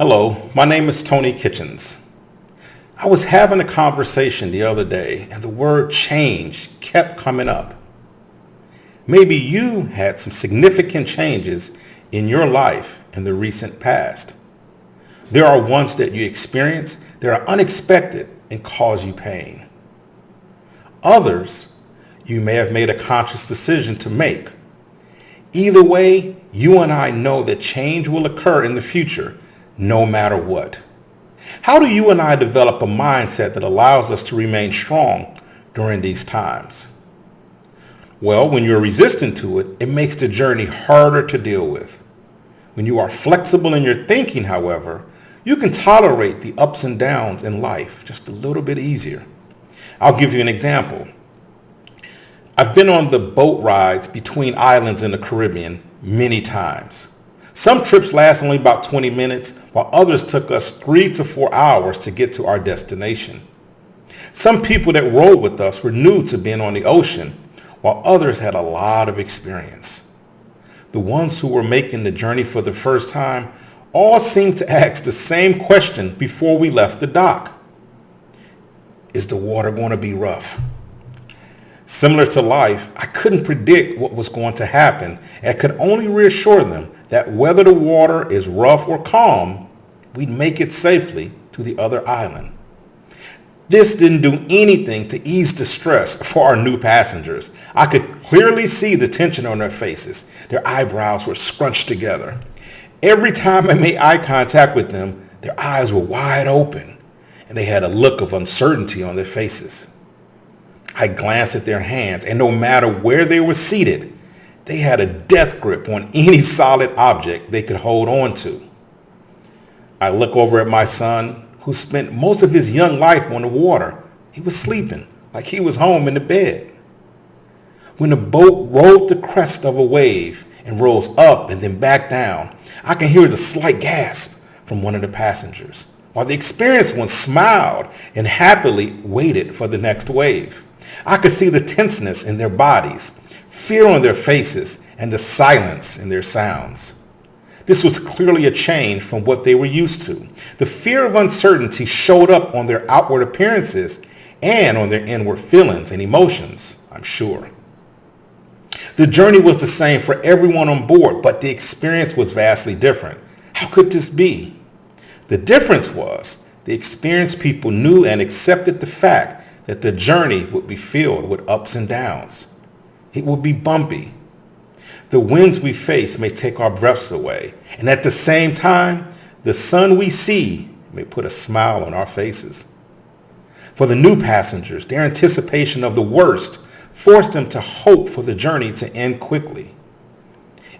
Hello, my name is Tony Kitchens. I was having a conversation the other day and the word change kept coming up. Maybe you had some significant changes in your life in the recent past. There are ones that you experience that are unexpected and cause you pain. Others, you may have made a conscious decision to make. Either way, you and I know that change will occur in the future, no matter what. How do you and I develop a mindset that allows us to remain strong during these times? Well, when you're resistant to it, it makes the journey harder to deal with. When you are flexible in your thinking, however, you can tolerate the ups and downs in life just a little bit easier. I'll give you an example. I've been on the boat rides between islands in the Caribbean many times. Some trips last only about 20 minutes, while others took us 3 to 4 hours to get to our destination. Some people that rode with us were new to being on the ocean, while others had a lot of experience. The ones who were making the journey for the first time all seemed to ask the same question before we left the dock. Is the water going to be rough? Similar to life, I couldn't predict what was going to happen and could only reassure them that whether the water is rough or calm, we'd make it safely to the other island. This didn't do anything to ease the stress for our new passengers. I could clearly see the tension on their faces. Their eyebrows were scrunched together. Every time I made eye contact with them, their eyes were wide open and they had a look of uncertainty on their faces. I glanced at their hands, and no matter where they were seated, they had a death grip on any solid object they could hold on to. I look over at my son, who spent most of his young life on the water. He was sleeping like he was home in the bed. When the boat rode the crest of a wave and rose up and then back down, I can hear the slight gasp from one of the passengers, while the experienced one smiled and happily waited for the next wave. I could see the tenseness in their bodies, fear on their faces, and the silence in their sounds. This was clearly a change from what they were used to. The fear of uncertainty showed up on their outward appearances and on their inward feelings and emotions, I'm sure. The journey was the same for everyone on board, but the experience was vastly different. How could this be? The difference was the experienced people knew and accepted the fact that the journey would be filled with ups and downs. It would be bumpy. The winds we face may take our breaths away, and at the same time, the sun we see may put a smile on our faces. For the new passengers, their anticipation of the worst forced them to hope for the journey to end quickly.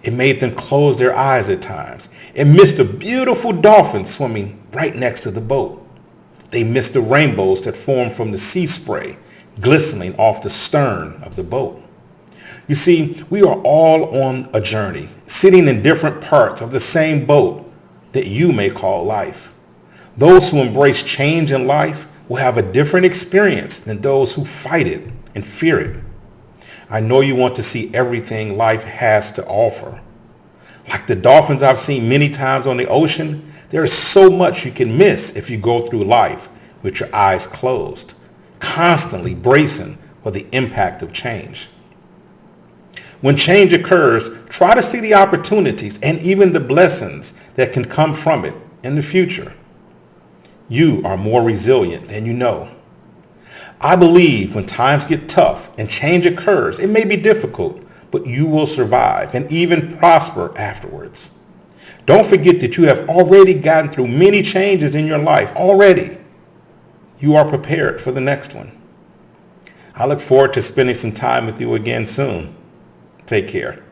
It made them close their eyes at times and miss the beautiful dolphins swimming right next to the boat. They missed the rainbows that formed from the sea spray glistening off the stern of the boat. You see, we are all on a journey, sitting in different parts of the same boat that you may call life. Those who embrace change in life will have a different experience than those who fight it and fear it. I know you want to see everything life has to offer. Like the dolphins I've seen many times on the ocean, there is so much you can miss if you go through life with your eyes closed, constantly bracing for the impact of change. When change occurs, try to see the opportunities and even the blessings that can come from it in the future. You are more resilient than you know. I believe when times get tough and change occurs, it may be difficult, but you will survive and even prosper afterwards. Don't forget that you have already gotten through many changes in your life already. You are prepared for the next one. I look forward to spending some time with you again soon. Take care.